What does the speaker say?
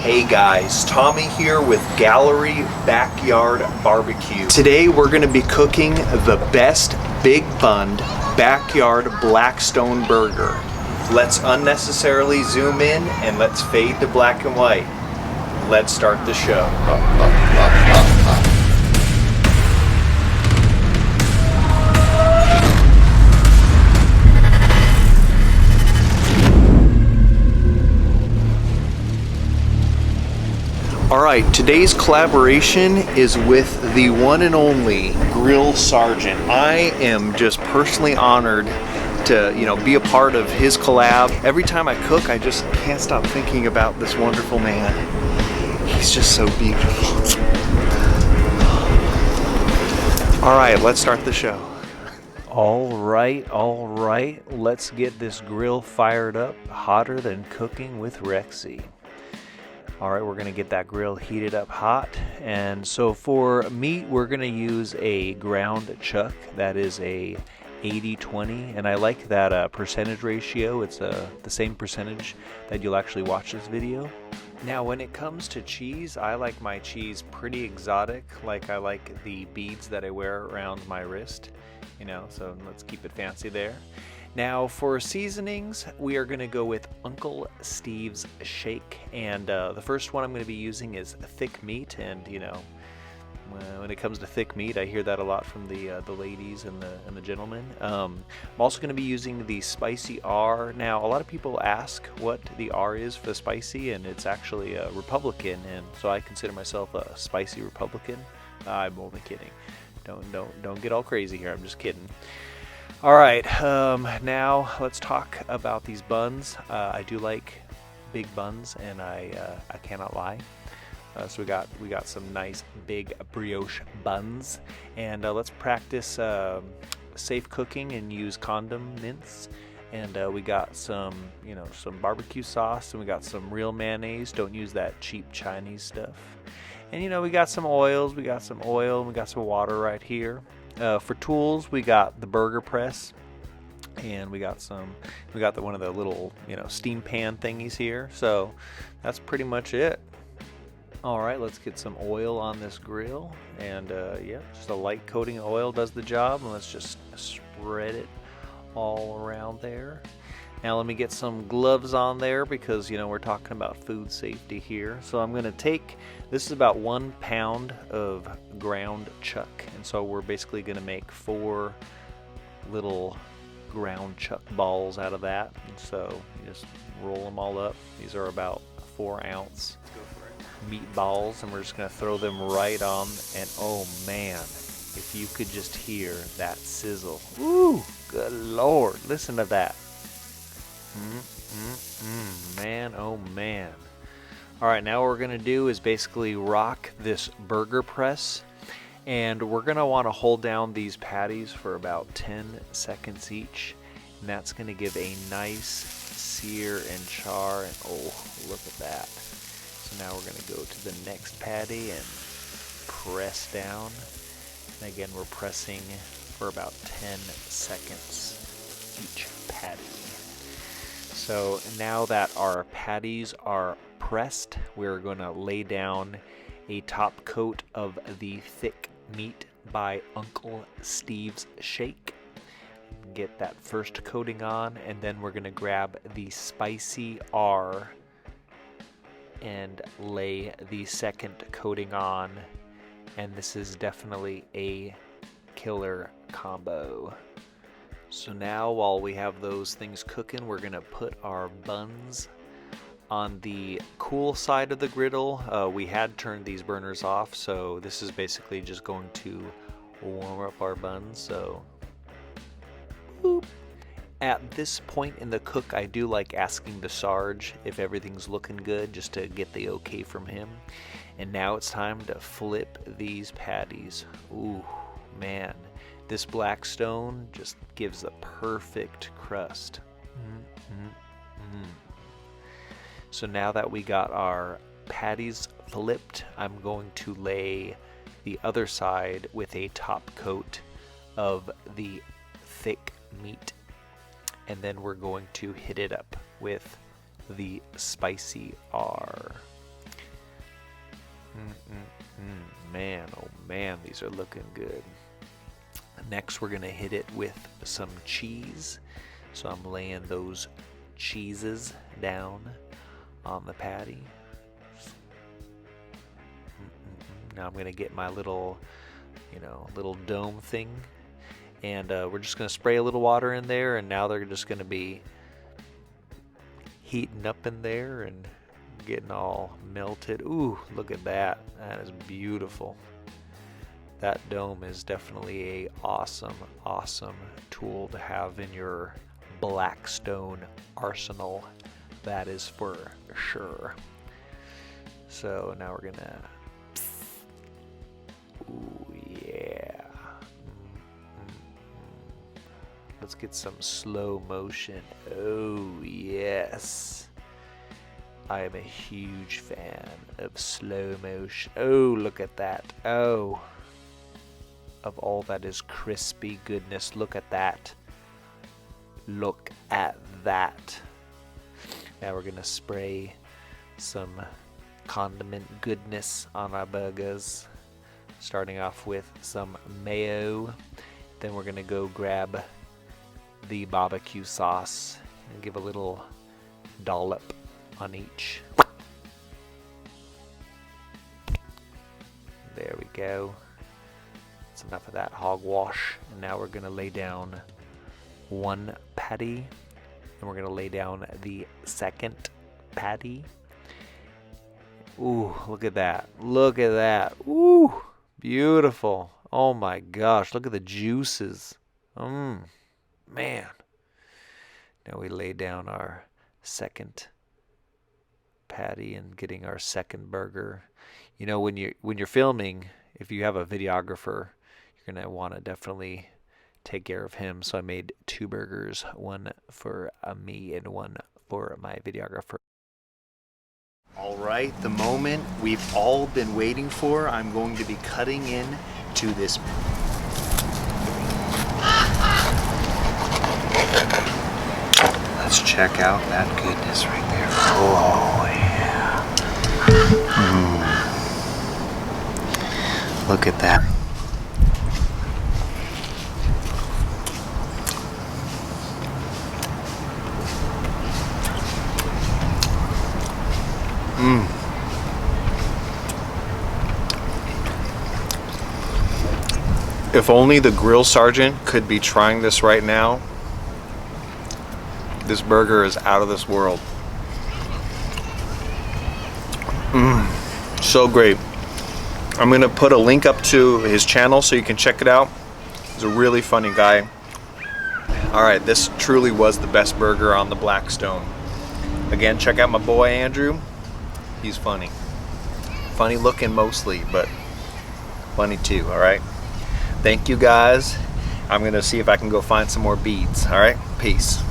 Hey guys, Tommy here with Gallery Backyard BBQ. Today we're going to be cooking the best Big-Bunned backyard Blackstone burger. Let's unnecessarily zoom in and let's fade to black and white. Let's start the show. Alright, today's collaboration is with the one and only Grill Sergeant. I am just personally honored to, be a part of his collab. Every time I cook, I just can't stop thinking about this wonderful man. He's just so beautiful. Alright, let's start the show. Alright, let's get this grill fired up, hotter than cooking with Rexy. Alright, we're going to get that grill heated up hot. And so for meat, we're going to use a ground chuck. That is a 80-20. And I like that percentage ratio. It's the same percentage that you'll actually watch this video. Now, when it comes to cheese, I like my cheese pretty exotic. Like I like the beads that I wear around my wrist. So let's keep it fancy there. Now for seasonings, we are going to go with Uncle Steve's Shake, and the first one I'm going to be using is thick meat. And when it comes to thick meat, I hear that a lot from the ladies and the gentlemen. I'm also going to be using the spicy R. Now a lot of people ask what the R is for spicy, and it's actually a Republican, and so I consider myself a spicy Republican. I'm only kidding. Don't get all crazy here. I'm just kidding. Alright, now let's talk about these buns. I do like big buns, and I cannot lie. So we got some nice big brioche buns, and let's practice safe cooking and use condom mints. And we got some barbecue sauce, and we got some real mayonnaise. Don't use that cheap Chinese stuff. And we got some oils. We got some oil, and we got some water right here. For tools, we got the burger press, and we got one of the little steam pan thingies here. So that's pretty much it. All right, let's get some oil on this grill, and just a light coating of oil does the job. And let's just spread it all around there. Now let me get some gloves on there, because we're talking about food safety here. So I'm going to take, this is about 1 pound of ground chuck, and so we're basically going to make 4 little ground chuck balls out of that. And so you just roll them all up. These are about 4 ounce meatballs, and we're just going to throw them right on. And oh man, if you could just hear that sizzle. Woo, good Lord, listen to that. Man, oh man. Alright, now what we're going to do is basically rock this burger press, and we're going to want to hold down these patties for about 10 seconds each, and that's going to give a nice sear and char, and oh, look at that. So now we're going to go to the next patty and press down, and again we're pressing for about 10 seconds each patty. So now that our patties are pressed, we're going to lay down a top coat of the thick meat by Uncle Steve's Shake. Get that first coating on, and then we're going to grab the spicy R and lay the second coating on. And this is definitely a killer combo. So now while we have those things cooking, we're going to put our buns on the cool side of the griddle. We had turned these burners off, so this is basically just going to warm up our buns. So boop. At this point in the cook, I do like asking the Sarge if everything's looking good, just to get the okay from him. And now it's time to flip these patties. Ooh, man. This Blackstone just gives a perfect crust. So now that we got our patties flipped, I'm going to lay the other side with a top coat of the thick meat. And then we're going to hit it up with the spicy R. oh man, these are looking good. Next, we're gonna hit it with some cheese. So I'm laying those cheeses down on the patty. Now I'm gonna get my little, little dome thing, and we're just gonna spray a little water in there, and now they're just gonna be heating up in there and getting all melted. Ooh, look at that. That is beautiful. That dome is definitely a awesome tool to have in your Blackstone arsenal. That is for sure. So now we're gonna, ooh yeah. Let's get some slow motion. Oh yes. I am a huge fan of slow motion. Oh, look at that. Oh. Of all that is crispy goodness. Look at that. Look at that. Now we're gonna spray some condiment goodness on our burgers. Starting off with some mayo. Then we're gonna go grab the barbecue sauce and give a little dollop on each. There we go. That's enough of that hogwash. And now we're gonna lay down one patty, and we're gonna lay down the second patty. Ooh, look at that. Look at that. Ooh, beautiful. Oh my gosh, look at the juices. Man. Now we lay down our second patty and getting our second burger. When you're filming, if you have a videographer, you're gonna want to definitely take care of him. So I made 2 burgers, one for me and one for my videographer. All right, the moment we've all been waiting for. I'm going to be cutting in to this. Let's check out that goodness right there. Oh yeah. Look at that. If only the grill sergeant could be trying this right now. This burger is out of this world. So great. I'm gonna put a link up to his channel so you can check it out. He's a really funny guy. All right, this truly was the best burger on the Blackstone. Again, check out my boy Andrew. He's funny. Funny looking mostly, but funny too, all right? Thank you guys. I'm gonna see if I can go find some more beads, all right? Peace.